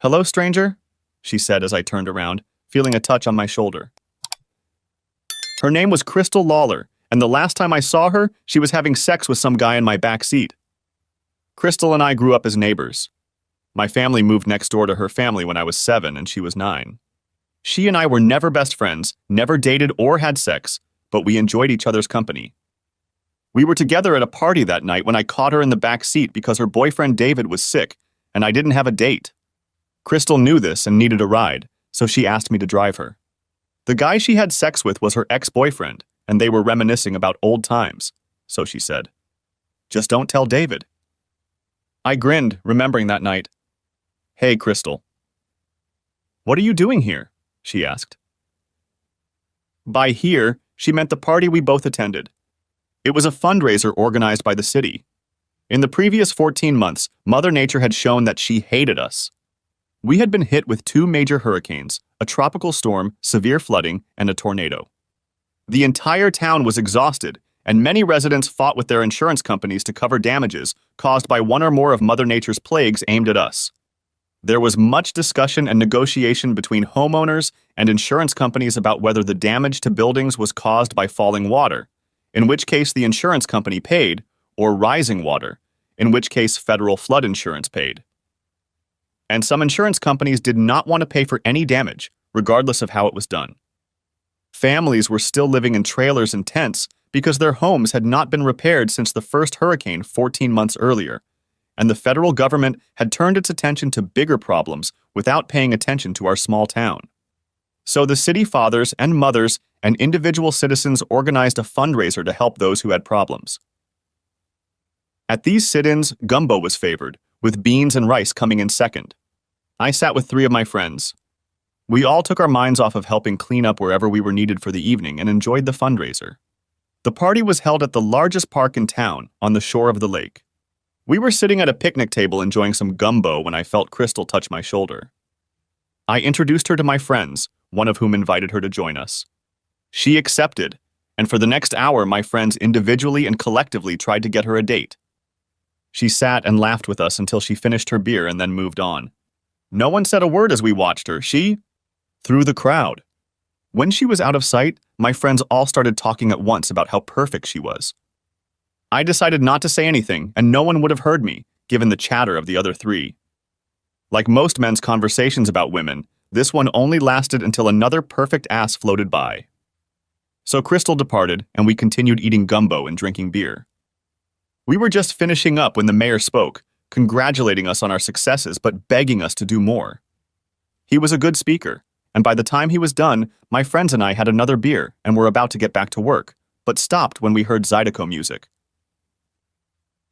"Hello, stranger," she said as I turned around, feeling a touch on my shoulder. Her name was Crystal Lawler, and the last time I saw her, she was having sex with some guy in my back seat. Crystal and I grew up as neighbors. My family moved next door to her family when I was 7 and she was 9. She and I were never best friends, never dated or had sex, but we enjoyed each other's company. We were together at a party that night when I caught her in the back seat because her boyfriend David was sick and I didn't have a date. Crystal knew this and needed a ride, so she asked me to drive her. The guy she had sex with was her ex-boyfriend, and they were reminiscing about old times, so she said. "Just don't tell David." I grinned, remembering that night. "Hey, Crystal." "What are you doing here?" she asked. By here, she meant the party we both attended. It was a fundraiser organized by the city. In the previous 14 months, Mother Nature had shown that she hated us. We had been hit with 2 major hurricanes, a tropical storm, severe flooding, and a tornado. The entire town was exhausted, and many residents fought with their insurance companies to cover damages caused by one or more of Mother Nature's plagues aimed at us. There was much discussion and negotiation between homeowners and insurance companies about whether the damage to buildings was caused by falling water, in which case the insurance company paid, or rising water, in which case federal flood insurance paid. And some insurance companies did not want to pay for any damage, regardless of how it was done. Families were still living in trailers and tents because their homes had not been repaired since the first hurricane 14 months earlier, and the federal government had turned its attention to bigger problems without paying attention to our small town. So the city fathers and mothers and individual citizens organized a fundraiser to help those who had problems. At these sit-ins, gumbo was favored, with beans and rice coming in second. I sat with 3 of my friends. We all took our minds off of helping clean up wherever we were needed for the evening and enjoyed the fundraiser. The party was held at the largest park in town, on the shore of the lake. We were sitting at a picnic table enjoying some gumbo when I felt Crystal touch my shoulder. I introduced her to my friends, one of whom invited her to join us. She accepted, and for the next hour my friends individually and collectively tried to get her a date. She sat and laughed with us until she finished her beer and then moved on. No one said a word as we watched her. She through the crowd. When she was out of sight, my friends all started talking at once about how perfect she was. I decided not to say anything, and no one would have heard me, given the chatter of the other 3. Like most men's conversations about women, this one only lasted until another perfect ass floated by. So Crystal departed, and we continued eating gumbo and drinking beer. We were just finishing up when the mayor spoke, congratulating us on our successes but begging us to do more. He was a good speaker, and by the time he was done, my friends and I had another beer and were about to get back to work, but stopped when we heard Zydeco music.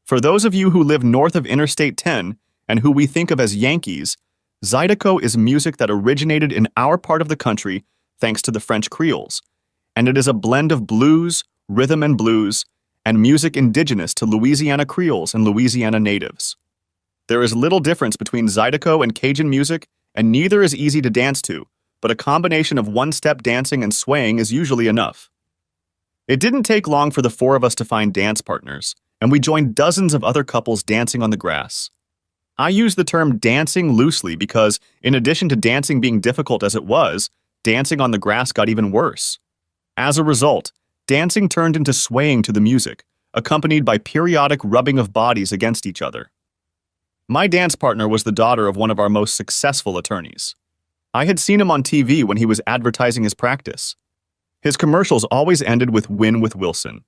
For those of you who live north of Interstate 10 and who we think of as Yankees, Zydeco is music that originated in our part of the country thanks to the French Creoles, and it is a blend of blues, rhythm and blues, and music indigenous to Louisiana Creoles and Louisiana natives. There is little difference between Zydeco and Cajun music, and neither is easy to dance to, but a combination of one-step dancing and swaying is usually enough. It didn't take long for the 4 of us to find dance partners, and we joined dozens of other couples dancing on the grass. I use the term dancing loosely because, in addition to dancing being difficult as it was, dancing on the grass got even worse. As a result, dancing turned into swaying to the music, accompanied by periodic rubbing of bodies against each other. My dance partner was the daughter of one of our most successful attorneys. I had seen him on TV when he was advertising his practice. His commercials always ended with "Win with Wilson."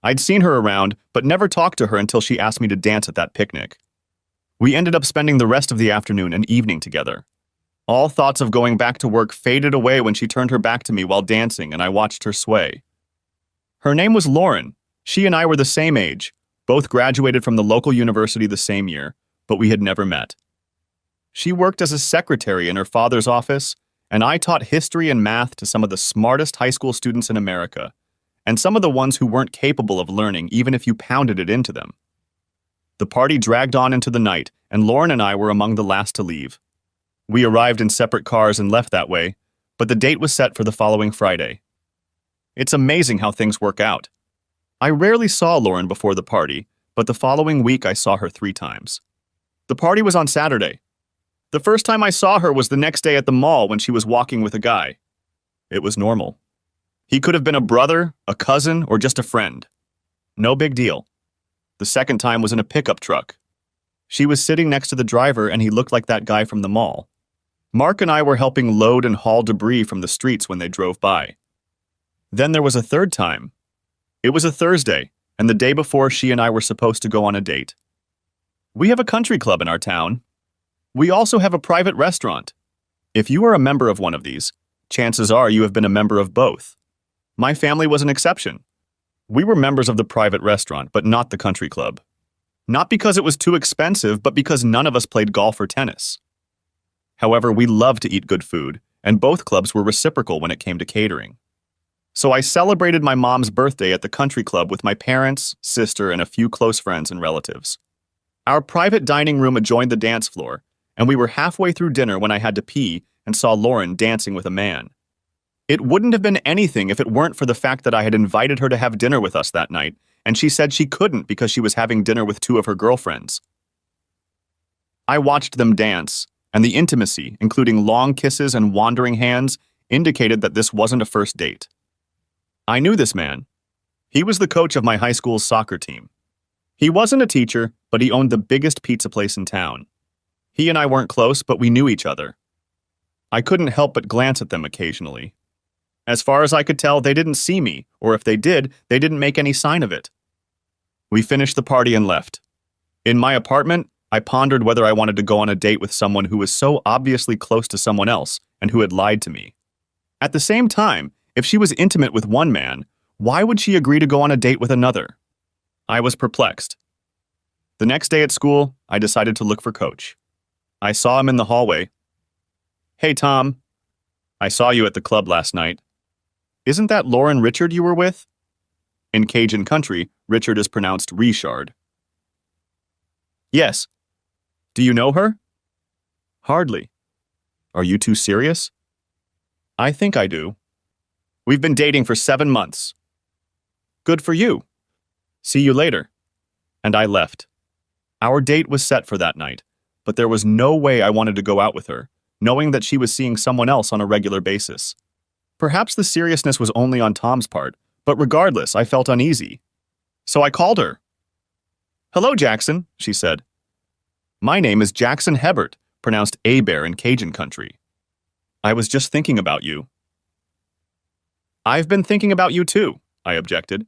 I'd seen her around, but never talked to her until she asked me to dance at that picnic. We ended up spending the rest of the afternoon and evening together. All thoughts of going back to work faded away when she turned her back to me while dancing and I watched her sway. Her name was Lauren. She and I were the same age, both graduated from the local university the same year, but we had never met. She worked as a secretary in her father's office, and I taught history and math to some of the smartest high school students in America, and some of the ones who weren't capable of learning even if you pounded it into them. The party dragged on into the night, and Lauren and I were among the last to leave. We arrived in separate cars and left that way, but the date was set for the following Friday. It's amazing how things work out. I rarely saw Lauren before the party, but the following week I saw her 3 times. The party was on Saturday. The first time I saw her was the next day at the mall when she was walking with a guy. It was normal. He could have been a brother, a cousin, or just a friend. No big deal. The second time was in a pickup truck. She was sitting next to the driver and he looked like that guy from the mall. Mark and I were helping load and haul debris from the streets when they drove by. Then there was a third time. It was a Thursday, and the day before she and I were supposed to go on a date. We have a country club in our town. We also have a private restaurant. If you are a member of one of these, chances are you have been a member of both. My family was an exception. We were members of the private restaurant, but not the country club. Not because it was too expensive, but because none of us played golf or tennis. However, we loved to eat good food, and both clubs were reciprocal when it came to catering. So I celebrated my mom's birthday at the country club with my parents, sister, and a few close friends and relatives. Our private dining room adjoined the dance floor, and we were halfway through dinner when I had to pee and saw Lauren dancing with a man. It wouldn't have been anything if it weren't for the fact that I had invited her to have dinner with us that night, and she said she couldn't because she was having dinner with two of her girlfriends. I watched them dance, and the intimacy, including long kisses and wandering hands, indicated that this wasn't a first date. I knew this man. He was the coach of my high school's soccer team. He wasn't a teacher, but he owned the biggest pizza place in town. He and I weren't close, but we knew each other. I couldn't help but glance at them occasionally. As far as I could tell, they didn't see me, or if they did, they didn't make any sign of it. We finished the party and left. In my apartment, I pondered whether I wanted to go on a date with someone who was so obviously close to someone else and who had lied to me. At the same time, if she was intimate with one man, why would she agree to go on a date with another? I was perplexed. The next day at school, I decided to look for Coach. I saw him in the hallway. "Hey, Tom. I saw you at the club last night. Isn't that Lauren Richard you were with?" In Cajun country, Richard is pronounced Richard. "Yes. Do you know her?" "Hardly. Are you two serious?" "I think I do. We've been dating for 7 months." "Good for you. See you later." And I left. Our date was set for that night, but there was no way I wanted to go out with her, knowing that she was seeing someone else on a regular basis. Perhaps the seriousness was only on Tom's part, but regardless, I felt uneasy. So I called her. "Hello, Jackson," she said. "My name is Jackson Hebert, pronounced A-Bear in Cajun country. I was just thinking about you." "I've been thinking about you too," I objected.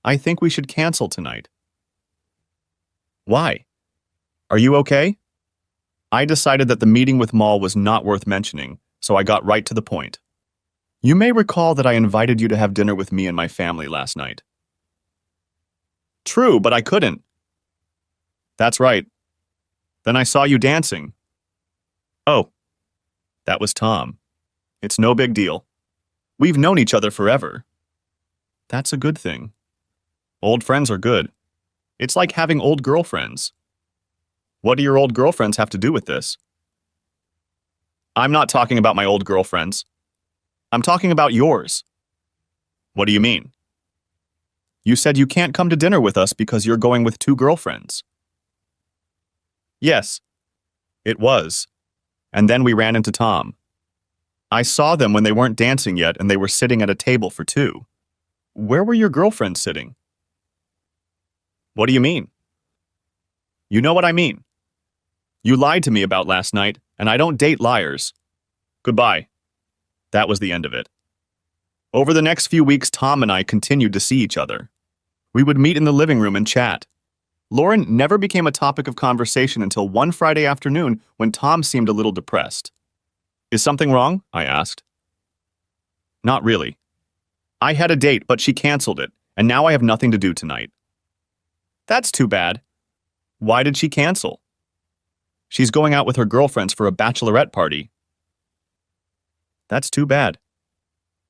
"I think we should cancel tonight." "Why? Are you okay?" I decided that the meeting with Maul was not worth mentioning, so I got right to the point. "You may recall that I invited you to have dinner with me and my family last night." "True, but I couldn't." "That's right. Then I saw you dancing." "Oh, that was Tom. It's no big deal. We've known each other forever." "That's a good thing. Old friends are good. It's like having old girlfriends." "What do your old girlfriends have to do with this?" "I'm not talking about my old girlfriends. I'm talking about yours." "What do you mean?" "You said you can't come to dinner with us because you're going with two girlfriends." "Yes, it was. And then we ran into Tom. I saw them when they weren't dancing yet and they were sitting at a table for two. Where were your girlfriends sitting?" "What do you mean?" "You know what I mean. You lied to me about last night, and I don't date liars. Goodbye." That was the end of it. Over the next few weeks, Tom and I continued to see each other. We would meet in the living room and chat. Lauren never became a topic of conversation until one Friday afternoon when Tom seemed a little depressed. "Is something wrong?" I asked. "Not really. I had a date, but she canceled it, and now I have nothing to do tonight." "That's too bad." "Why did she cancel?" "She's going out with her girlfriends for a bachelorette party." "That's too bad.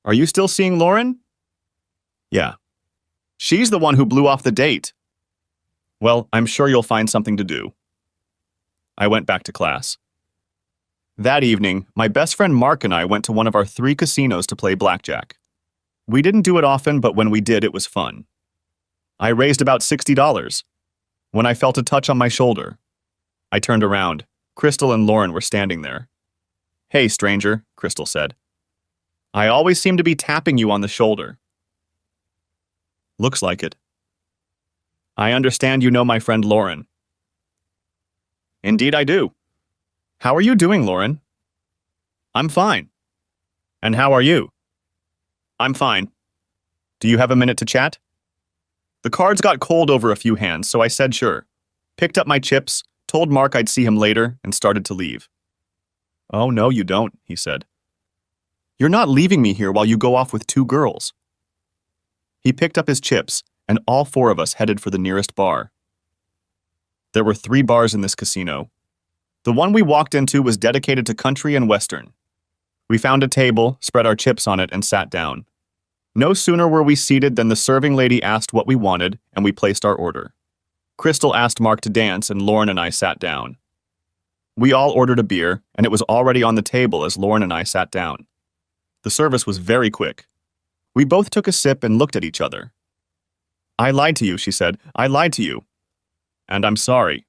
Are you still seeing Lauren?" "Yeah. She's the one who blew off the date." "Well, I'm sure you'll find something to do." I went back to class. That evening, my best friend Mark and I went to one of our 3 casinos to play blackjack. We didn't do it often, but when we did, it was fun. I raised about $60 when I felt a touch on my shoulder. I turned around, Crystal and Lauren were standing there. "Hey, stranger," Crystal said. "I always seem to be tapping you on the shoulder." "Looks like it." "I understand you know my friend Lauren." "Indeed I do." "How are you doing, Lauren?" "I'm fine." "And how are you?" "I'm fine." "Do you have a minute to chat?" The cards got cold over a few hands, so I said sure. Picked up my chips, told Mark I'd see him later, and started to leave. "Oh, no, you don't," he said. "You're not leaving me here while you go off with 2 girls." He picked up his chips, and all 4 of us headed for the nearest bar. There were 3 bars in this casino. The one we walked into was dedicated to country and western. We found a table, spread our chips on it, and sat down. No sooner were we seated than the serving lady asked what we wanted, and we placed our order. Crystal asked Mark to dance, and Lauren and I sat down. We all ordered a beer, and it was already on the table as Lauren and I sat down. The service was very quick. We both took a sip and looked at each other. "I lied to you," she said. "I lied to you. And I'm sorry."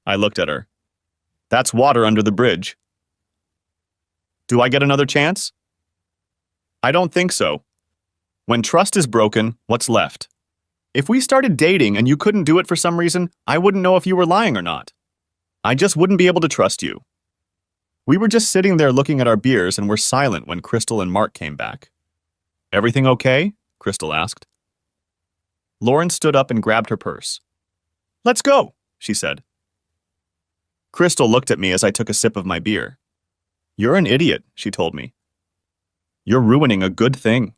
I looked at her. "That's water under the bridge." "Do I get another chance?" "I don't think so. When trust is broken, what's left? If we started dating and you couldn't do it for some reason, I wouldn't know if you were lying or not. I just wouldn't be able to trust you." We were just sitting there looking at our beers and were silent when Crystal and Mark came back. "Everything okay?" Crystal asked. Lauren stood up and grabbed her purse. "Let's go," she said. Crystal looked at me as I took a sip of my beer. "You're an idiot," she told me. "You're ruining a good thing."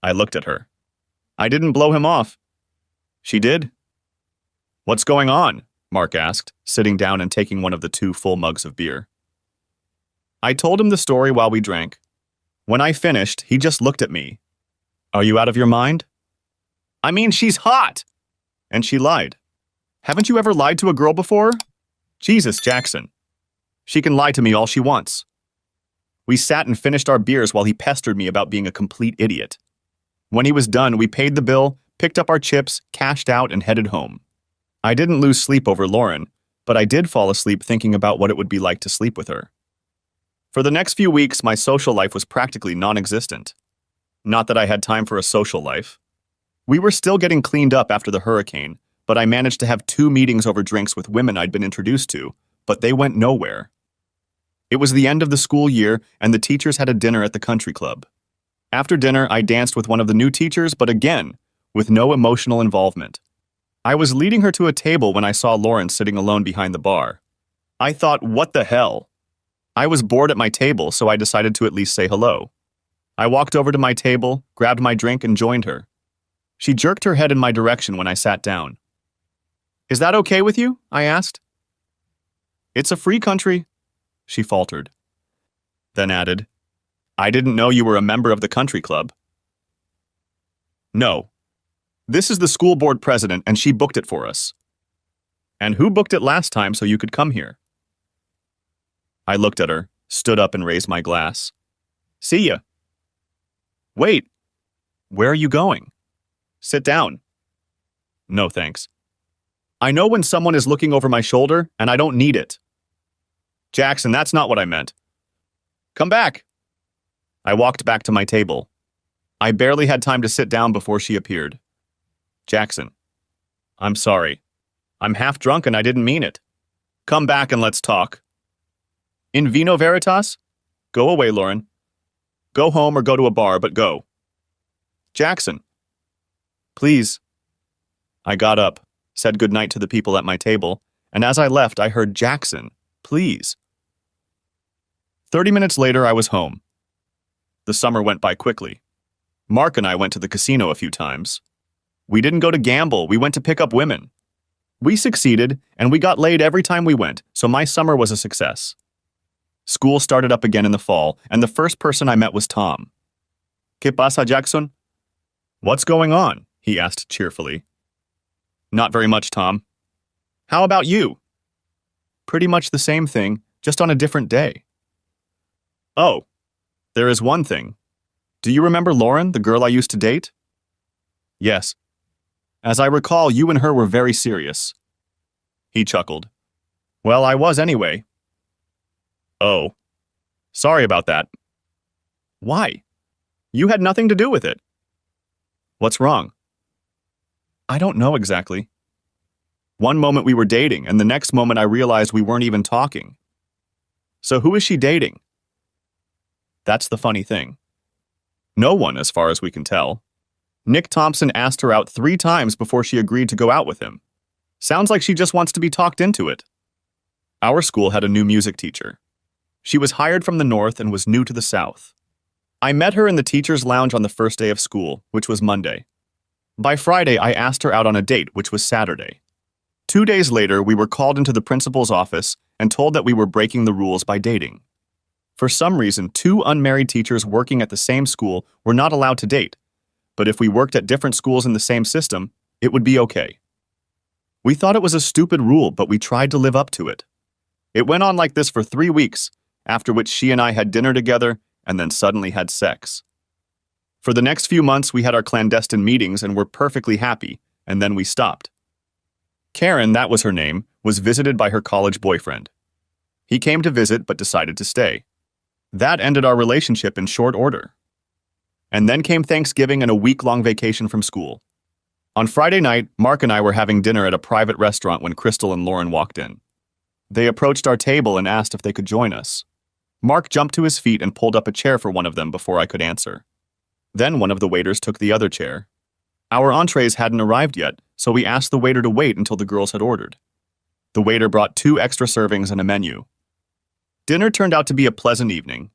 I looked at her. "I didn't blow him off." "She did." "What's going on?" Mark asked, sitting down and taking one of the 2 full mugs of beer. I told him the story while we drank. When I finished, he just looked at me. "Are you out of your mind?" "I mean, she's hot!" And she lied. "Haven't you ever lied to a girl before?" "Jesus, Jackson. She can lie to me all she wants." We sat and finished our beers while he pestered me about being a complete idiot. When he was done, we paid the bill, picked up our chips, cashed out, and headed home. I didn't lose sleep over Lauren, but I did fall asleep thinking about what it would be like to sleep with her. For the next few weeks, my social life was practically non-existent. Not that I had time for a social life. We were still getting cleaned up after the hurricane, but I managed to have 2 meetings over drinks with women I'd been introduced to, but they went nowhere. It was the end of the school year, and the teachers had a dinner at the country club. After dinner, I danced with one of the new teachers, but again, with no emotional involvement. I was leading her to a table when I saw Lauren sitting alone behind the bar. I thought, what the hell? I was bored at my table, so I decided to at least say hello. I walked over to my table, grabbed my drink, and joined her. She jerked her head in my direction when I sat down. "Is that okay with you?" I asked. "It's a free country," she faltered. Then added, "I didn't know you were a member of the country club." "No. This is the school board president, and she booked it for us." "And who booked it last time so you could come here?" I looked at her, stood up, and raised my glass. "See ya." "Wait. Where are you going?" "Sit down." "No, thanks. I know when someone is looking over my shoulder, and I don't need it." "Jackson, that's not what I meant." "Come back." I walked back to my table. I barely had time to sit down before she appeared. "Jackson, I'm sorry. I'm half drunk and I didn't mean it. Come back and let's talk." "In vino veritas?" "Go away, Lauren. Go home or go to a bar, but go." "Jackson." "Please." I got up, said goodnight to the people at my table, and as I left, I heard, "Jackson, please." 30 minutes later, I was home. The summer went by quickly. Mark and I went to the casino a few times. We didn't go to gamble, we went to pick up women. We succeeded, and we got laid every time we went, so my summer was a success. School started up again in the fall, and the first person I met was Tom. "¿Qué pasa, Jackson?" "What's going on?" he asked cheerfully. "Not very much, Tom." "How about you?" "Pretty much the same thing, just on a different day." "Oh, there is one thing. Do you remember Lauren, the girl I used to date?" "Yes. As I recall, you and her were very serious." He chuckled. Well, I was anyway. Oh, sorry about that. Why? You had nothing to do with it. What's wrong? I don't know exactly. One moment we were dating, and the next moment I realized we weren't even talking. So who is she dating? That's the funny thing. No one, as far as we can tell. Nick Thompson asked her out 3 times before she agreed to go out with him. Sounds like she just wants to be talked into it. Our school had a new music teacher. She was hired from the north and was new to the south. I met her in the teacher's lounge on the first day of school, which was Monday. By Friday, I asked her out on a date, which was Saturday. 2 days later, we were called into the principal's office and told that we were breaking the rules by dating. For some reason, 2 unmarried teachers working at the same school were not allowed to date, but if we worked at different schools in the same system, it would be okay. We thought it was a stupid rule, but we tried to live up to it. It went on like this for 3 weeks, after which she and I had dinner together and then suddenly had sex. For the next few months, we had our clandestine meetings and were perfectly happy, and then we stopped. Karen, that was her name, was visited by her college boyfriend. He came to visit but decided to stay. That ended our relationship in short order. And then came Thanksgiving and a week-long vacation from school. On Friday night, Mark and I were having dinner at a private restaurant when Crystal and Lauren walked in. They approached our table and asked if they could join us. Mark jumped to his feet and pulled up a chair for one of them before I could answer. Then one of the waiters took the other chair. Our entrees hadn't arrived yet, so we asked the waiter to wait until the girls had ordered. The waiter brought 2 extra servings and a menu. Dinner turned out to be a pleasant evening.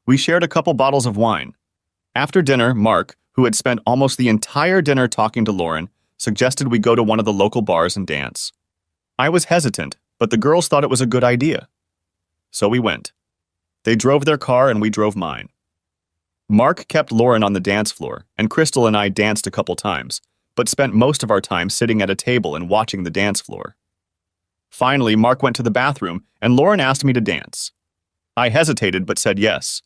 We shared a couple bottles of wine. After dinner, Mark, who had spent almost the entire dinner talking to Lauren, suggested we go to one of the local bars and dance. I was hesitant, but the girls thought it was a good idea. So we went. They drove their car and we drove mine. Mark kept Lauren on the dance floor, and Crystal and I danced a couple times, but spent most of our time sitting at a table and watching the dance floor. Finally, Mark went to the bathroom, and Lauren asked me to dance. I hesitated but said yes.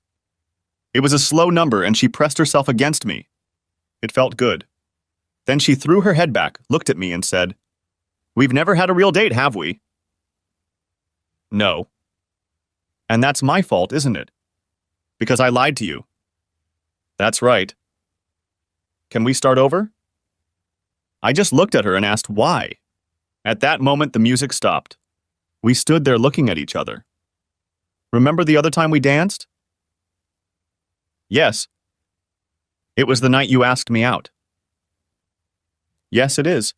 It was a slow number, and she pressed herself against me. It felt good. Then she threw her head back, looked at me, and said, "We've never had a real date, have we?" No. And that's my fault, isn't it? Because I lied to you. That's right. Can we start over? I just looked at her and asked why. At that moment, the music stopped. We stood there looking at each other. Remember the other time we danced? Yes. It was the night you asked me out. Yes, it is.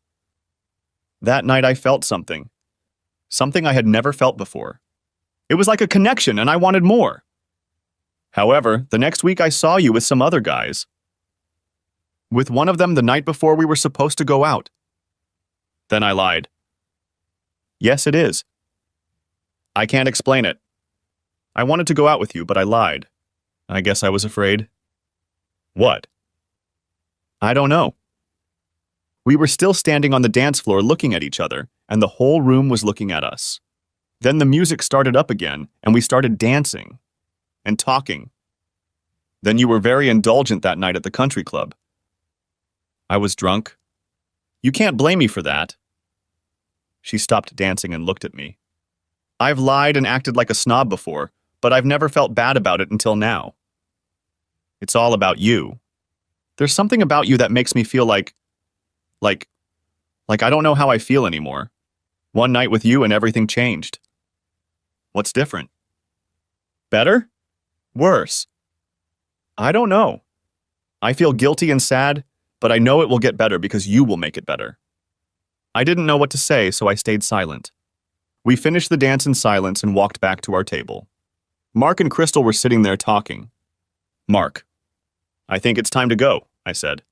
That night I felt something. Something I had never felt before. It was like a connection, and I wanted more. However, the next week I saw you with some other guys. With one of them the night before we were supposed to go out. Then I lied. Yes, it is. I can't explain it. I wanted to go out with you, but I lied. I guess I was afraid. What? I don't know. We were still standing on the dance floor looking at each other, and the whole room was looking at us. Then the music started up again, and we started dancing and talking. Then you were very indulgent that night at the country club. I was drunk. You can't blame me for that. She stopped dancing and looked at me. I've lied and acted like a snob before, but I've never felt bad about it until now. It's all about you. There's something about you that makes me feel like I don't know how I feel anymore. One night with you and everything changed. What's different? Better? Worse? I don't know. I feel guilty and sad, but I know it will get better because you will make it better. I didn't know what to say, so I stayed silent. We finished the dance in silence and walked back to our table. Mark and Crystal were sitting there talking. Mark, I think it's time to go, I said.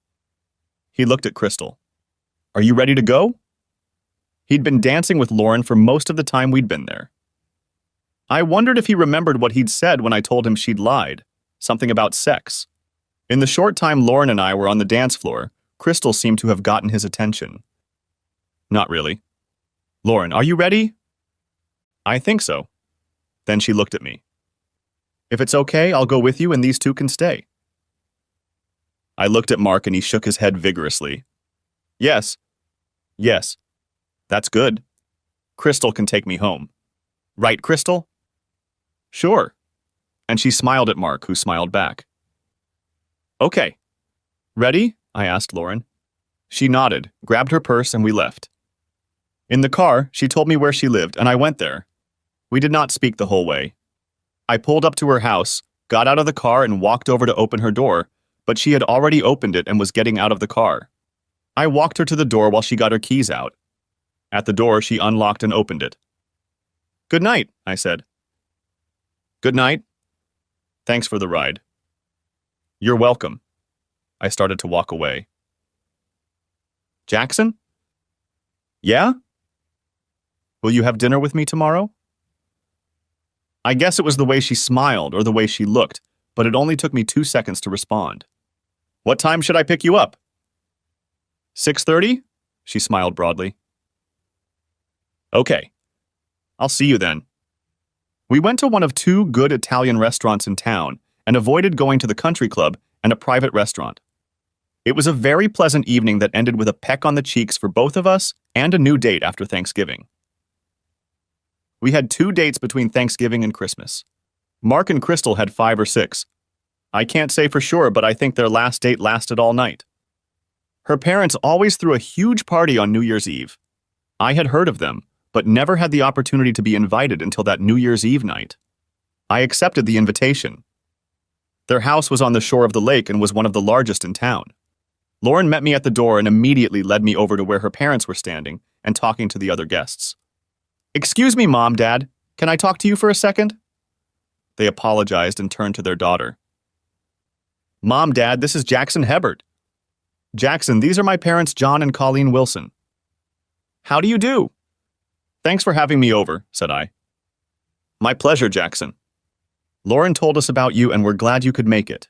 He looked at Crystal. Are you ready to go? He'd been dancing with Lauren for most of the time we'd been there. I wondered if he remembered what he'd said when I told him she'd lied, something about sex. In the short time Lauren and I were on the dance floor, Crystal seemed to have gotten his attention. Not really. Lauren, are you ready? I think so. Then she looked at me. If it's okay, I'll go with you and these 2 can stay. I looked at Mark and he shook his head vigorously. Yes. Yes. That's good. Crystal can take me home. Right, Crystal? Sure. And she smiled at Mark, who smiled back. Okay. Ready? I asked Lauren. She nodded, grabbed her purse, and we left. In the car, she told me where she lived, and I went there. We did not speak the whole way. I pulled up to her house, got out of the car, and walked over to open her door, but she had already opened it and was getting out of the car. I walked her to the door while she got her keys out. At the door, she unlocked and opened it. Good night, I said. Good night. Thanks for the ride. You're welcome. I started to walk away. Jackson? Yeah? Will you have dinner with me tomorrow? I guess it was the way she smiled or the way she looked, but it only took me 2 seconds to respond. What time should I pick you up? 6:30? She smiled broadly. Okay. I'll see you then. We went to one of 2 good Italian restaurants in town and avoided going to the country club and a private restaurant. It was a very pleasant evening that ended with a peck on the cheeks for both of us and a new date after Thanksgiving. We had 2 dates between Thanksgiving and Christmas. Mark and Crystal had 5 or 6. I can't say for sure, but I think their last date lasted all night. Her parents always threw a huge party on New Year's Eve. I had heard of them, but never had the opportunity to be invited until that New Year's Eve night. I accepted the invitation. Their house was on the shore of the lake and was one of the largest in town. Lauren met me at the door and immediately led me over to where her parents were standing and talking to the other guests. Excuse me, Mom, Dad. Can I talk to you for a second? They apologized and turned to their daughter. Mom, Dad, this is Jackson Hebert. Jackson, these are my parents, John and Colleen Wilson. How do you do? Thanks for having me over, said I. My pleasure, Jackson. Lauren told us about you and we're glad you could make it.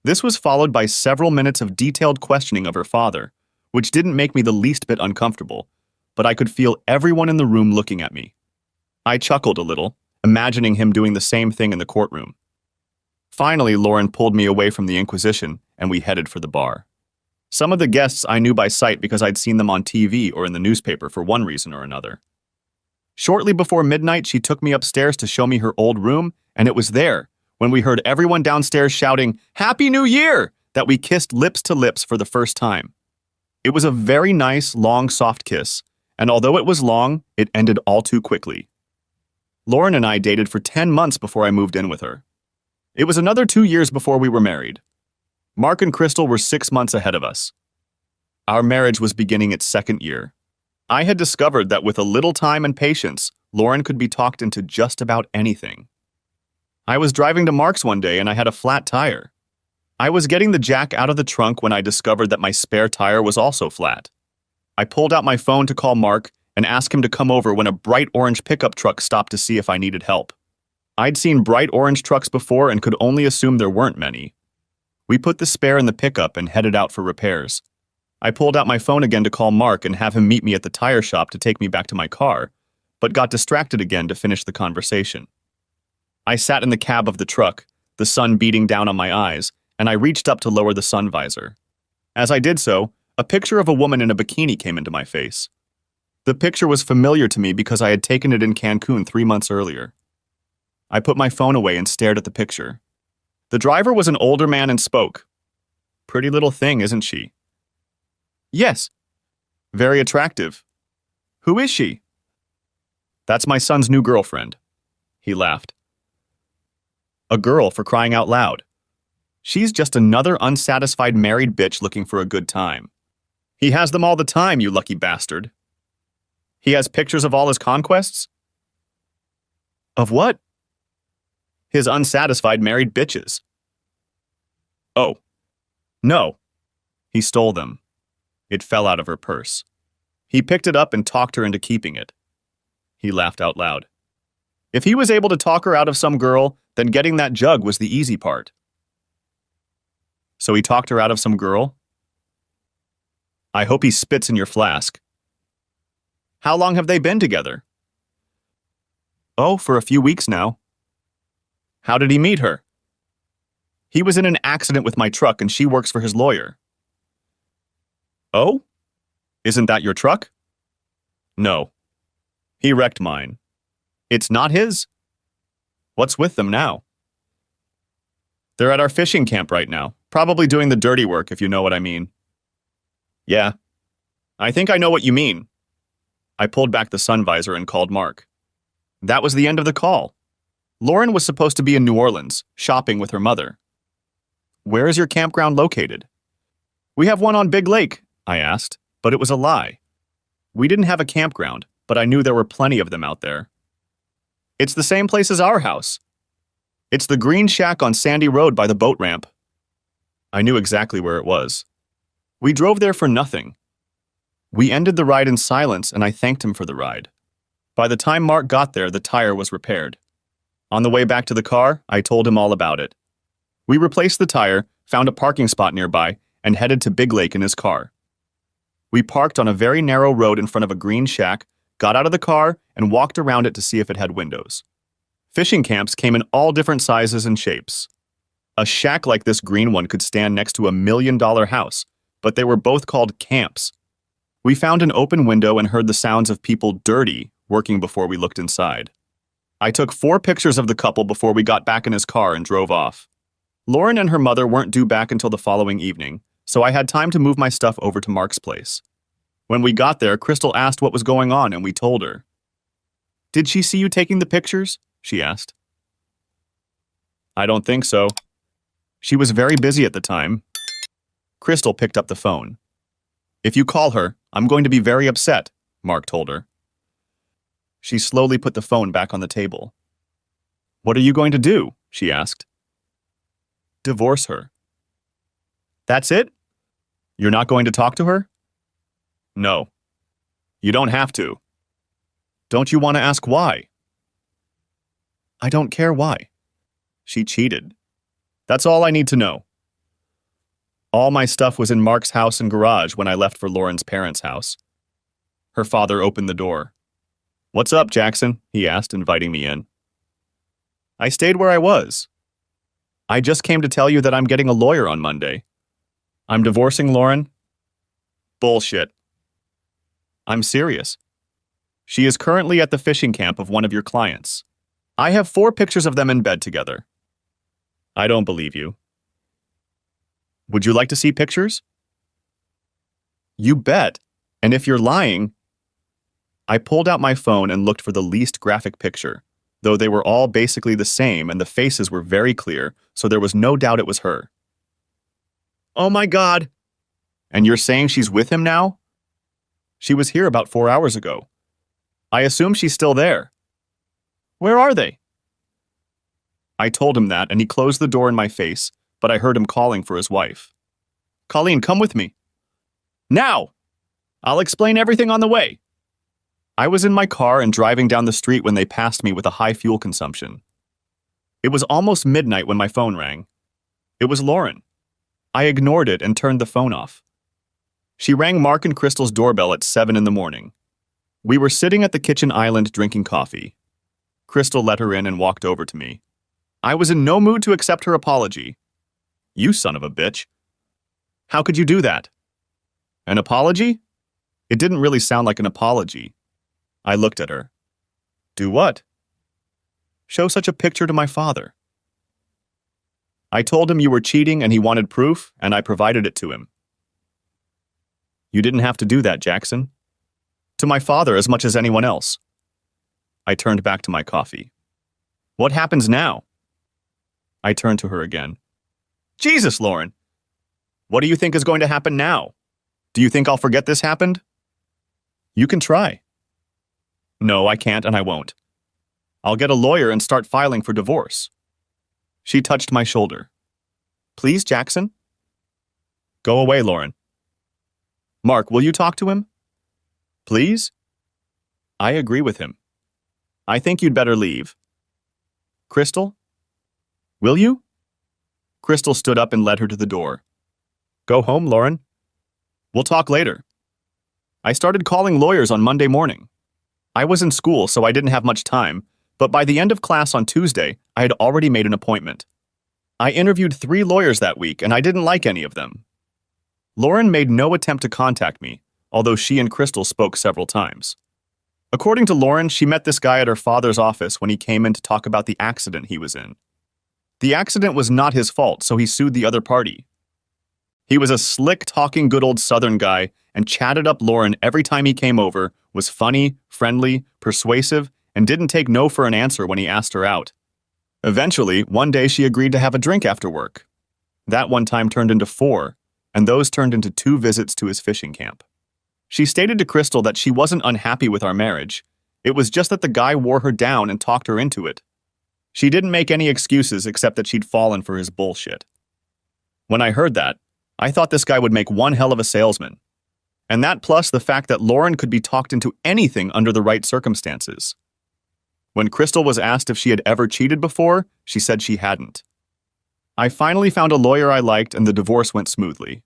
This was followed by several minutes of detailed questioning of her father, which didn't make me the least bit uncomfortable, but I could feel everyone in the room looking at me. I chuckled a little, imagining him doing the same thing in the courtroom. Finally, Lauren pulled me away from the Inquisition and we headed for the bar. Some of the guests I knew by sight because I'd seen them on TV or in the newspaper for one reason or another. Shortly before midnight, she took me upstairs to show me her old room, and it was there, when we heard everyone downstairs shouting, "Happy New Year!" that we kissed lips to lips for the first time. It was a very nice, long, soft kiss, and although it was long, it ended all too quickly. Lauren and I dated for 10 months before I moved in with her. It was another 2 years before we were married. Mark and Crystal were 6 months ahead of us. Our marriage was beginning its 2nd year. I had discovered that with a little time and patience, Lauren could be talked into just about anything. I was driving to Mark's one day and I had a flat tire. I was getting the jack out of the trunk when I discovered that my spare tire was also flat. I pulled out my phone to call Mark and ask him to come over when a bright orange pickup truck stopped to see if I needed help. I'd seen bright orange trucks before and could only assume there weren't many. We put the spare in the pickup and headed out for repairs. I pulled out my phone again to call Mark and have him meet me at the tire shop to take me back to my car, but got distracted again to finish the conversation. I sat in the cab of the truck, the sun beating down on my eyes, and I reached up to lower the sun visor. As I did so, a picture of a woman in a bikini came into my face. The picture was familiar to me because I had taken it in Cancun 3 months earlier. I put my phone away and stared at the picture. The driver was an older man and spoke. Pretty little thing, isn't she? Yes. Very attractive. Who is she? That's my son's new girlfriend. He laughed. A girl, for crying out loud. She's just another unsatisfied married bitch looking for a good time. He has them all the time, you lucky bastard. He has pictures of all his conquests? Of what? His unsatisfied married bitches. Oh. No. He stole them. It fell out of her purse. He picked it up and talked her into keeping it. He laughed out loud. If he was able to talk her out of some girl, then getting that jug was the easy part. So he talked her out of some girl? I hope he spits in your flask. How long have they been together? Oh, for a few weeks now. How did he meet her? He was in an accident with my truck and she works for his lawyer. Oh? Isn't that your truck? No. He wrecked mine. It's not his? What's with them now? They're at our fishing camp right now, probably doing the dirty work, if you know what I mean. Yeah, I think I know what you mean. I pulled back the sun visor and called Mark. That was the end of the call. Lauren was supposed to be in New Orleans, shopping with her mother. Where is your campground located? We have one on Big Lake, I asked, but it was a lie. We didn't have a campground, but I knew there were plenty of them out there. It's the same place as our house. It's the green shack on Sandy Road by the boat ramp. I knew exactly where it was. We drove there for nothing. We ended the ride in silence, and I thanked him for the ride. By the time Mark got there, the tire was repaired. On the way back to the car, I told him all about it. We replaced the tire, found a parking spot nearby, and headed to Big Lake in his car. We parked on a very narrow road in front of a green shack, got out of the car, and walked around it to see if it had windows. Fishing camps came in all different sizes and shapes. A shack like this green one could stand next to $1 million house, but they were both called camps. We found an open window and heard the sounds of people dirty working before we looked inside. I took 4 pictures of the couple before we got back in his car and drove off. Lauren and her mother weren't due back until the following evening, so I had time to move my stuff over to Mark's place. When we got there, Crystal asked what was going on, and we told her. Did she see you taking the pictures? She asked. I don't think so. She was very busy at the time. Crystal picked up the phone. If you call her, I'm going to be very upset, Mark told her. She slowly put the phone back on the table. What are you going to do? She asked. Divorce her. That's it? You're not going to talk to her? No. You don't have to. Don't you want to ask why? I don't care why. She cheated. That's all I need to know. All my stuff was in Mark's house and garage when I left for Lauren's parents' house. Her father opened the door. What's up, Jackson? He asked, inviting me in. I stayed where I was. I just came to tell you that I'm getting a lawyer on Monday. I'm divorcing Lauren. Bullshit. I'm serious. She is currently at the fishing camp of one of your clients. I have 4 pictures of them in bed together. I don't believe you. Would you like to see pictures? You bet. And if you're lying... I pulled out my phone and looked for the least graphic picture, though they were all basically the same and the faces were very clear, so there was no doubt it was her. Oh my God! And you're saying she's with him now? She was here about 4 hours ago. I assume she's still there. Where are they? I told him that, and he closed the door in my face, but I heard him calling for his wife. Colleen, come with me. Now! I'll explain everything on the way. I was in my car and driving down the street when they passed me with a high fuel consumption. It was almost midnight when my phone rang. It was Lauren. I ignored it and turned the phone off. She rang Mark and Crystal's doorbell at 7 in the morning. We were sitting at the kitchen island drinking coffee. Crystal let her in and walked over to me. I was in no mood to accept her apology. You son of a bitch. How could you do that? An apology? It didn't really sound like an apology. I looked at her. Do what? Show such a picture to my father. I told him you were cheating and he wanted proof, and I provided it to him. You didn't have to do that, Jackson. To my father as much as anyone else. I turned back to my coffee. What happens now? I turned to her again. Jesus, Lauren! What do you think is going to happen now? Do you think I'll forget this happened? You can try. No, I can't and I won't. I'll get a lawyer and start filing for divorce. She touched my shoulder. Please, Jackson? Go away, Lauren. Mark, will you talk to him? Please? I agree with him. I think you'd better leave. Crystal? Will you? Crystal stood up and led her to the door. Go home, Lauren. We'll talk later. I started calling lawyers on Monday morning. I was in school, so I didn't have much time, but by the end of class on Tuesday, I had already made an appointment. I interviewed 3 lawyers that week, and I didn't like any of them. Lauren made no attempt to contact me, although she and Crystal spoke several times. According to Lauren, she met this guy at her father's office when he came in to talk about the accident he was in. The accident was not his fault, so he sued the other party. He was a slick-talking good old Southern guy and chatted up Lauren every time he came over, was funny, friendly, persuasive, and didn't take no for an answer when he asked her out. Eventually, one day she agreed to have a drink after work. That one time turned into 4, and those turned into 2 visits to his fishing camp. She stated to Crystal that she wasn't unhappy with our marriage. It was just that the guy wore her down and talked her into it. She didn't make any excuses except that she'd fallen for his bullshit. When I heard that, I thought this guy would make one hell of a salesman. And that plus the fact that Lauren could be talked into anything under the right circumstances. When Crystal was asked if she had ever cheated before, she said she hadn't. I finally found a lawyer I liked and the divorce went smoothly.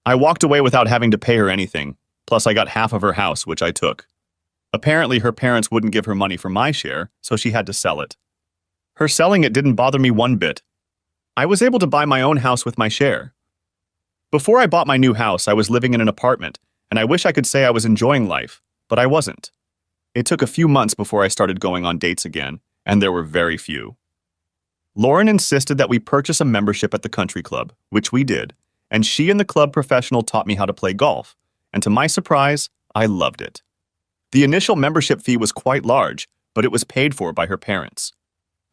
I walked away without having to pay her anything, plus I got half of her house, which I took. Apparently her parents wouldn't give her money for my share, so she had to sell it. Her selling it didn't bother me one bit. I was able to buy my own house with my share. Before I bought my new house, I was living in an apartment, and I wish I could say I was enjoying life, but I wasn't. It took a few months before I started going on dates again, and there were very few. Lauren insisted that we purchase a membership at the country club, which we did, and she and the club professional taught me how to play golf, and to my surprise, I loved it. The initial membership fee was quite large, but it was paid for by her parents.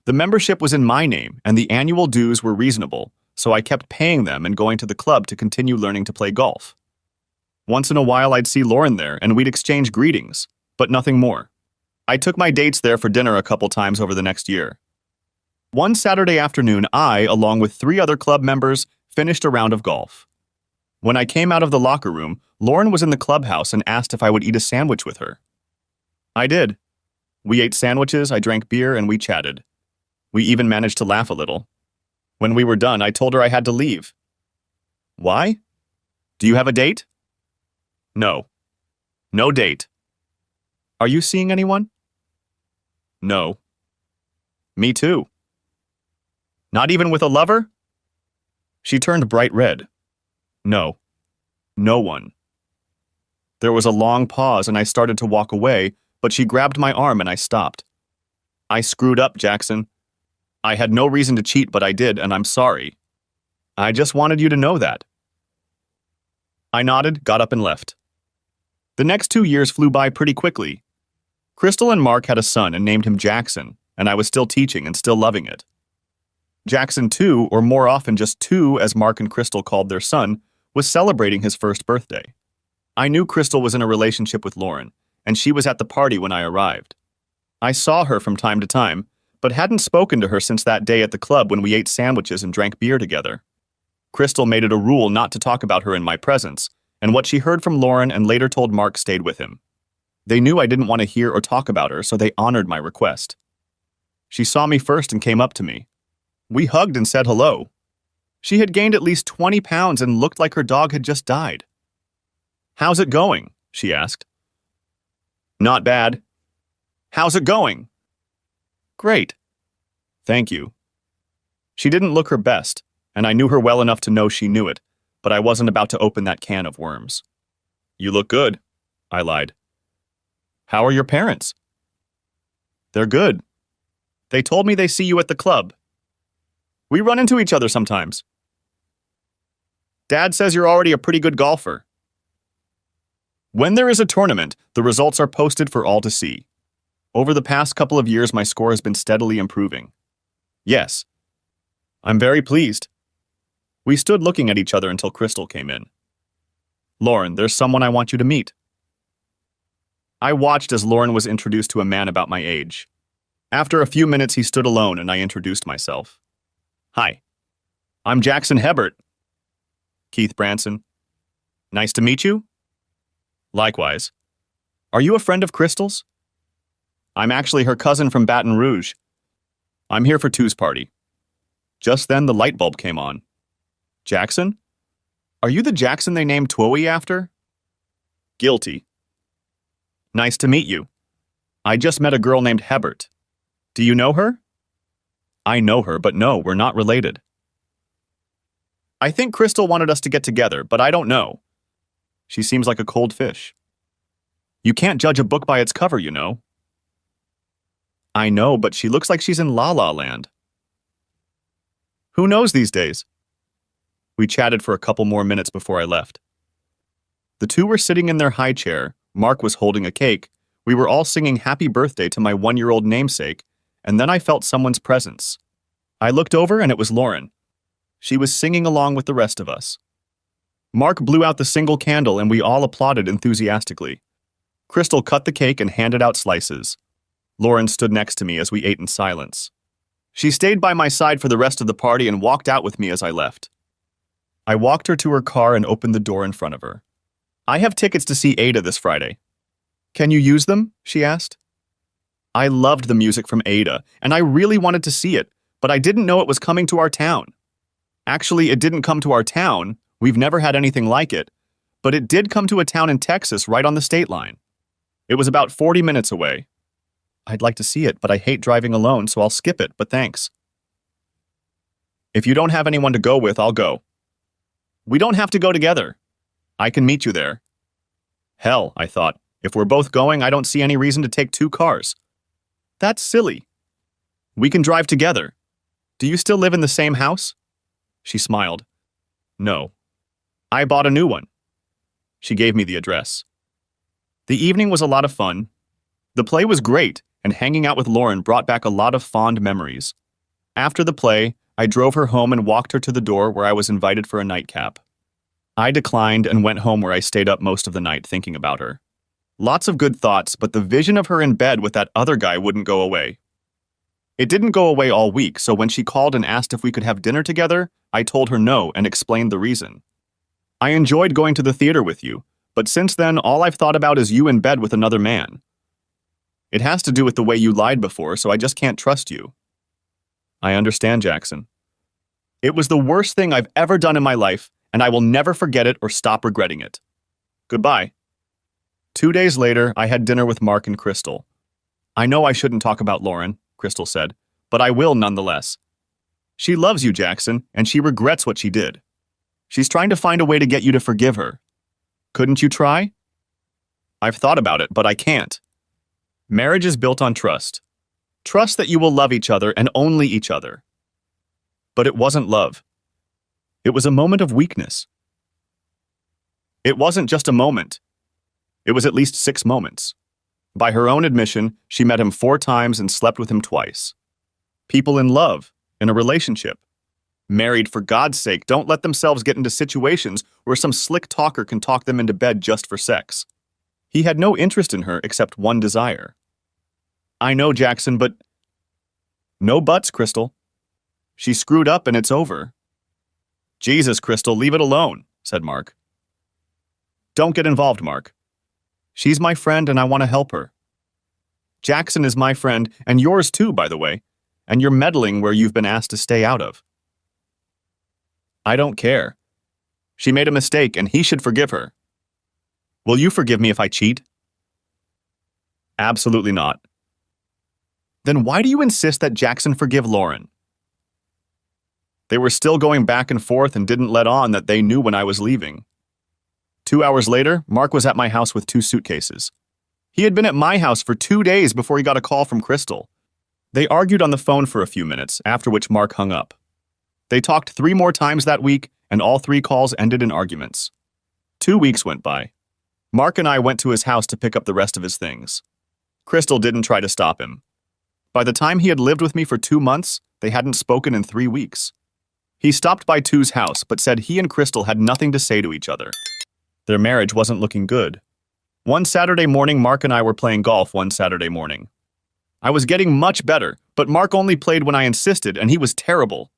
The membership was in my name, and the annual dues were reasonable, so I kept paying them and going to the club to continue learning to play golf. Once in a while I'd see Lauren there and we'd exchange greetings, but nothing more. I took my dates there for dinner a couple times over the next year. One Saturday afternoon, I, along with 3 other club members, finished a round of golf. When I came out of the locker room, Lauren was in the clubhouse and asked if I would eat a sandwich with her. I did. We ate sandwiches, I drank beer, and we chatted. We even managed to laugh a little. When we were done, I told her I had to leave. Why? Do you have a date? No. No date. Are you seeing anyone? No. Me too. Not even with a lover? She turned bright red. No. No one. There was a long pause and I started to walk away, but she grabbed my arm and I stopped. I screwed up, Jackson. I had no reason to cheat, but I did, and I'm sorry. I just wanted you to know that. I nodded, got up, and left. The next 2 years flew by pretty quickly. Crystal and Mark had a son and named him Jackson, and I was still teaching and still loving it. Jackson 2, or more often just 2 as Mark and Crystal called their son, was celebrating his first birthday. I knew Crystal was in a relationship with Lauren, and she was at the party when I arrived. I saw her from time to time, but hadn't spoken to her since that day at the club when we ate sandwiches and drank beer together. Crystal made it a rule not to talk about her in my presence, and what she heard from Lauren and later told Mark stayed with him. They knew I didn't want to hear or talk about her, so they honored my request. She saw me first and came up to me. We hugged and said hello. She had gained at least 20 pounds and looked like her dog had just died. "How's it going?" she asked. "Not bad." "How's it going?" "Great." "Thank you." She didn't look her best, and I knew her well enough to know she knew it, but I wasn't about to open that can of worms. "You look good," I lied. "How are your parents?" "They're good. They told me they see you at the club. We run into each other sometimes. Dad says you're already a pretty good golfer." When there is a tournament, the results are posted for all to see. Over the past couple of years, my score has been steadily improving. Yes. I'm very pleased. We stood looking at each other until Crystal came in. "Lauren, there's someone I want you to meet." I watched as Lauren was introduced to a man about my age. After a few minutes, he stood alone and I introduced myself. "Hi. I'm Jackson Hebert." "Keith Branson. Nice to meet you." "Likewise. Are you a friend of Crystal's?" "I'm actually her cousin from Baton Rouge. I'm here for Two's party." Just then the light bulb came on. "Jackson? Are you the Jackson they named Twoey after?" "Guilty." "Nice to meet you. I just met a girl named Hebert. Do you know her?" "I know her, but no, we're not related." "I think Crystal wanted us to get together, but I don't know. She seems like a cold fish." You can't judge a book by its cover, you know. I know, but she looks like she's in La La Land. Who knows these days? We chatted for a couple more minutes before I left. The two were sitting in their high chair. Mark was holding a cake. We were all singing happy birthday to my 1-year-old namesake, and then I felt someone's presence. I looked over and it was Lauren. She was singing along with the rest of us. Mark blew out the single candle and we all applauded enthusiastically. Crystal cut the cake and handed out slices. Lauren stood next to me as we ate in silence. She stayed by my side for the rest of the party and walked out with me as I left. I walked her to her car and opened the door in front of her. I have tickets to see Ada this Friday. Can you use them? She asked. I loved the music from Ada, and I really wanted to see it, but I didn't know it was coming to our town. Actually, it didn't come to our town. We've never had anything like it, but it did come to a town in Texas right on the state line. It was about 40 minutes away. I'd like to see it, but I hate driving alone, so I'll skip it, but thanks. If you don't have anyone to go with, I'll go. We don't have to go together. I can meet you there. Hell, I thought, if we're both going, I don't see any reason to take 2 cars. That's silly. We can drive together. Do you still live in the same house? She smiled. No. I bought a new one. She gave me the address. The evening was a lot of fun. The play was great, and hanging out with Lauren brought back a lot of fond memories. After the play, I drove her home and walked her to the door where I was invited for a nightcap. I declined and went home where I stayed up most of the night thinking about her. Lots of good thoughts, but the vision of her in bed with that other guy wouldn't go away. It didn't go away all week, so when she called and asked if we could have dinner together, I told her no and explained the reason. I enjoyed going to the theater with you, but since then all I've thought about is you in bed with another man. It has to do with the way you lied before, so I just can't trust you. I understand, Jackson. It was the worst thing I've ever done in my life, and I will never forget it or stop regretting it. Goodbye. 2 days later, I had dinner with Mark and Crystal. I know I shouldn't talk about Lauren, Crystal said, but I will nonetheless. She loves you, Jackson, and she regrets what she did. She's trying to find a way to get you to forgive her. Couldn't you try? I've thought about it, but I can't. Marriage is built on trust. Trust that you will love each other and only each other. But it wasn't love. It was a moment of weakness. It wasn't just a moment. It was at least 6 moments. By her own admission, she met him 4 times and slept with him twice. People in love, in a relationship. Married, for God's sake, don't let themselves get into situations where some slick talker can talk them into bed just for sex. He had no interest in her except one desire. I know, Jackson, but... No buts, Crystal. She screwed up and it's over. Jesus, Crystal, leave it alone, said Mark. Don't get involved, Mark. She's my friend and I want to help her. Jackson is my friend, and yours too, by the way, and you're meddling where you've been asked to stay out of. I don't care. She made a mistake and he should forgive her. Will you forgive me if I cheat? Absolutely not. Then why do you insist that Jackson forgive Lauren? They were still going back and forth and didn't let on that they knew when I was leaving. 2 hours later, Mark was at my house with 2 suitcases. He had been at my house for 2 days before he got a call from Crystal. They argued on the phone for a few minutes, after which Mark hung up. They talked 3 more times that week, and all 3 calls ended in arguments. 2 weeks went by. Mark and I went to his house to pick up the rest of his things. Crystal didn't try to stop him. By the time he had lived with me for 2 months, they hadn't spoken in 3 weeks. He stopped by Tu's house, but said he and Crystal had nothing to say to each other. Their marriage wasn't looking good. One Saturday morning, Mark and I were playing golf one Saturday morning. I was getting much better, but Mark only played when I insisted, and he was terrible.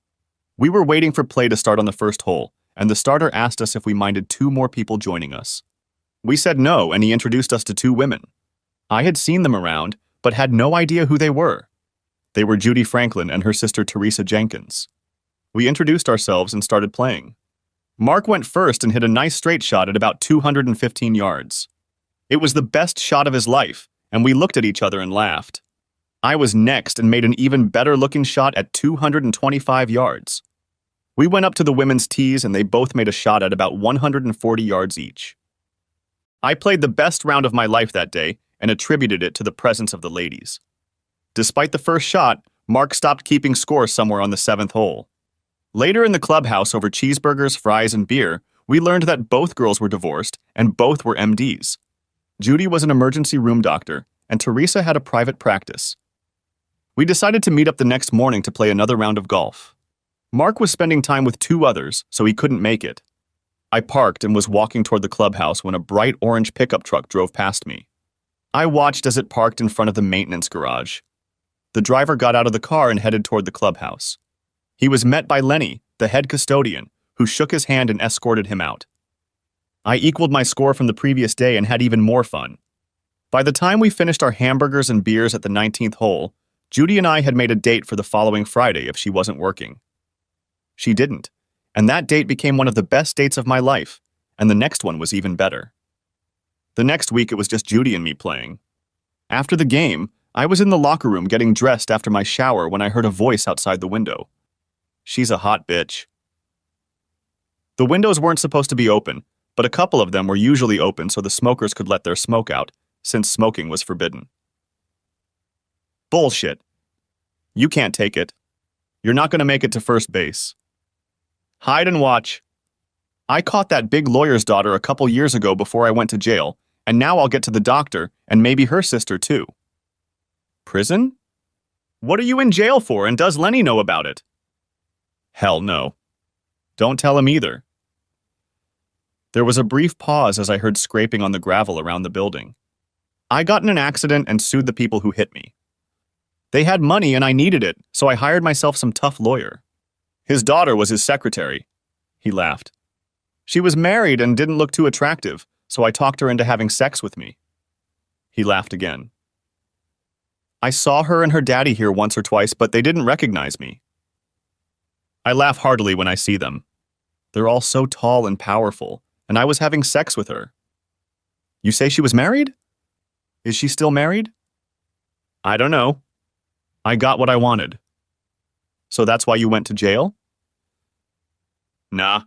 We were waiting for play to start on the first hole, and the starter asked us if we minded 2 more people joining us. We said no, and he introduced us to 2 women. I had seen them around, but had no idea who they were. They were Judy Franklin and her sister Teresa Jenkins. We introduced ourselves and started playing. Mark went first and hit a nice straight shot at about 215 yards. It was the best shot of his life, and we looked at each other and laughed. I was next and made an even better looking shot at 225 yards. We went up to the women's tees and they both made a shot at about 140 yards each. I played the best round of my life that day and attributed it to the presence of the ladies. Despite the first shot, Mark stopped keeping score somewhere on the 7th hole. Later in the clubhouse over cheeseburgers, fries, and beer, we learned that both girls were divorced and both were MDs. Judy was an emergency room doctor, and Teresa had a private practice. We decided to meet up the next morning to play another round of golf. Mark was spending time with 2 others, so he couldn't make it. I parked and was walking toward the clubhouse when a bright orange pickup truck drove past me. I watched as it parked in front of the maintenance garage. The driver got out of the car and headed toward the clubhouse. He was met by Lenny, the head custodian, who shook his hand and escorted him out. I equaled my score from the previous day and had even more fun. By the time we finished our hamburgers and beers at the 19th hole, Judy and I had made a date for the following Friday if she wasn't working. She didn't, and that date became one of the best dates of my life, and the next one was even better. The next week it was just Judy and me playing. After the game, I was in the locker room getting dressed after my shower when I heard a voice outside the window. She's a hot bitch. The windows weren't supposed to be open, but a couple of them were usually open so the smokers could let their smoke out, since smoking was forbidden. Bullshit. You can't take it. You're not going to make it to first base. Hide and watch. I caught that big lawyer's daughter a couple years ago before I went to jail, and now I'll get to the doctor, and maybe her sister too. Prison? What are you in jail for, and does Lenny know about it? Hell no. Don't tell him either. There was a brief pause as I heard scraping on the gravel around the building. I got in an accident and sued the people who hit me. They had money and I needed it, so I hired myself some tough lawyer. His daughter was his secretary. He laughed. She was married and didn't look too attractive, so I talked her into having sex with me. He laughed again. I saw her and her daddy here once or twice, but they didn't recognize me. I laugh heartily when I see them. They're all so tall and powerful, and I was having sex with her. You say she was married? Is she still married? I don't know. I got what I wanted. So that's why you went to jail? Nah.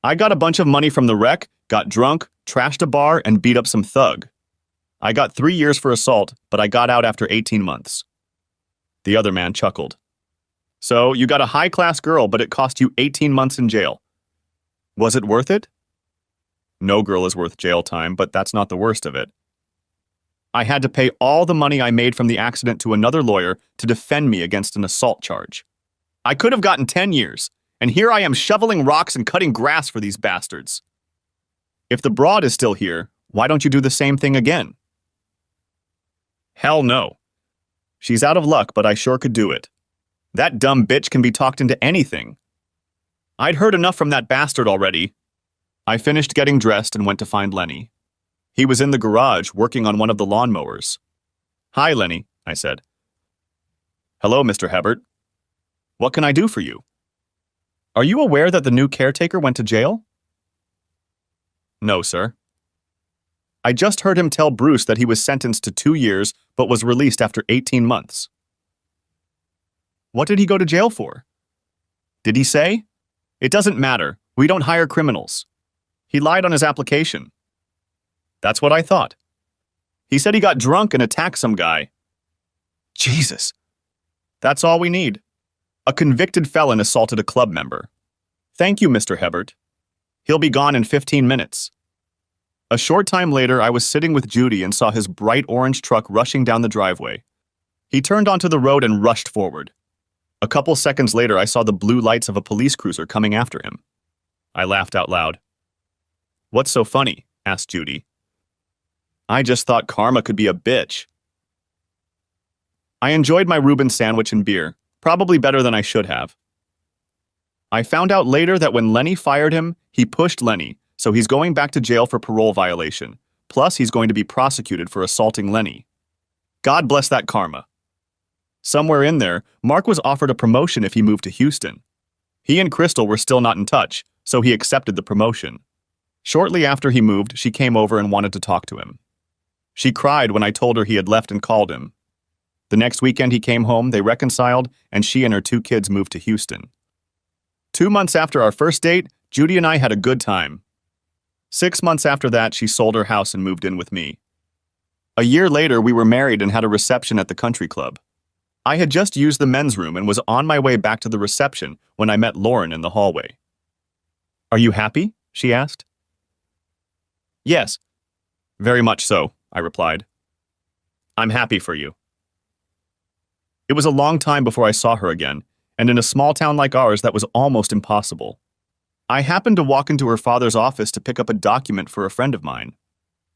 I got a bunch of money from the wreck, got drunk, trashed a bar, and beat up some thug. I got 3 years for assault, but I got out after 18 months. The other man chuckled. So you got a high-class girl, but it cost you 18 months in jail. Was it worth it? No girl is worth jail time, but that's not the worst of it. I had to pay all the money I made from the accident to another lawyer to defend me against an assault charge. I could have gotten 10 years, and here I am shoveling rocks and cutting grass for these bastards. If the broad is still here, why don't you do the same thing again? Hell no. She's out of luck, but I sure could do it. That dumb bitch can be talked into anything. I'd heard enough from that bastard already. I finished getting dressed and went to find Lenny. He was in the garage working on one of the lawnmowers. Hi, Lenny, I said. Hello, Mr. Hebert. What can I do for you? Are you aware that the new caretaker went to jail? No, sir. I just heard him tell Bruce that he was sentenced to 2 years but was released after 18 months. What did he go to jail for? Did he say? It doesn't matter. We don't hire criminals. He lied on his application. That's what I thought. He said he got drunk and attacked some guy. Jesus. That's all we need. A convicted felon assaulted a club member. Thank you, Mr. Hebert. He'll be gone in 15 minutes. A short time later, I was sitting with Judy and saw his bright orange truck rushing down the driveway. He turned onto the road and rushed forward. A couple seconds later, I saw the blue lights of a police cruiser coming after him. I laughed out loud. What's so funny? Asked Judy. I just thought karma could be a bitch. I enjoyed my Reuben sandwich and beer, probably better than I should have. I found out later that when Lenny fired him, he pushed Lenny, so he's going back to jail for parole violation. Plus, he's going to be prosecuted for assaulting Lenny. God bless that karma. Somewhere in there, Mark was offered a promotion if he moved to Houston. He and Crystal were still not in touch, so he accepted the promotion. Shortly after he moved, she came over and wanted to talk to him. She cried when I told her he had left and called him. The next weekend he came home, they reconciled, and she and her 2 kids moved to Houston. 2 months after our first date, Judy and I had a good time. 6 months after that, she sold her house and moved in with me. A year later, we were married and had a reception at the country club. I had just used the men's room and was on my way back to the reception when I met Lauren in the hallway. "Are you happy?" she asked. "Yes, very much so," I replied. "I'm happy for you." It was a long time before I saw her again, and in a small town like ours, that was almost impossible. I happened to walk into her father's office to pick up a document for a friend of mine.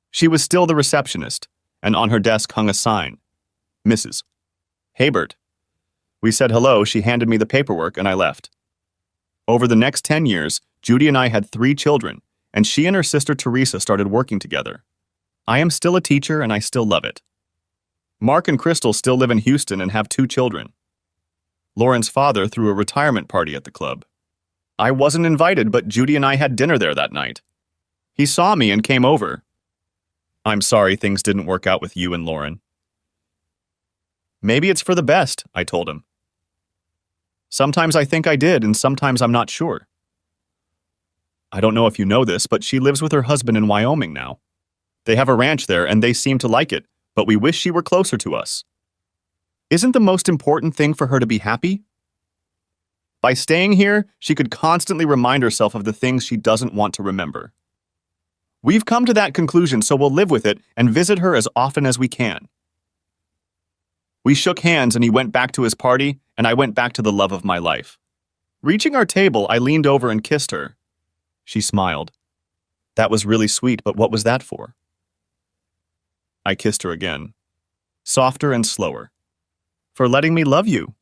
She was still the receptionist, and on her desk hung a sign, Mrs. Habert. We said hello, she handed me the paperwork, and I left. Over the next 10 years, Judy and I had 3 children, and she and her sister Teresa started working together. I am still a teacher, and I still love it. Mark and Crystal still live in Houston and have 2 children. Lauren's father threw a retirement party at the club. I wasn't invited, but Judy and I had dinner there that night. He saw me and came over. "I'm sorry things didn't work out with you and Lauren." "Maybe it's for the best," I told him. "Sometimes I think I did, and sometimes I'm not sure." "I don't know if you know this, but she lives with her husband in Wyoming now. They have a ranch there, and they seem to like it, but we wish she were closer to us. Isn't the most important thing for her to be happy? By staying here, she could constantly remind herself of the things she doesn't want to remember. We've come to that conclusion, so we'll live with it and visit her as often as we can." We shook hands and he went back to his party, and I went back to the love of my life. Reaching our table, I leaned over and kissed her. She smiled. "That was really sweet, but what was that for?" I kissed her again, softer and slower. "For letting me love you."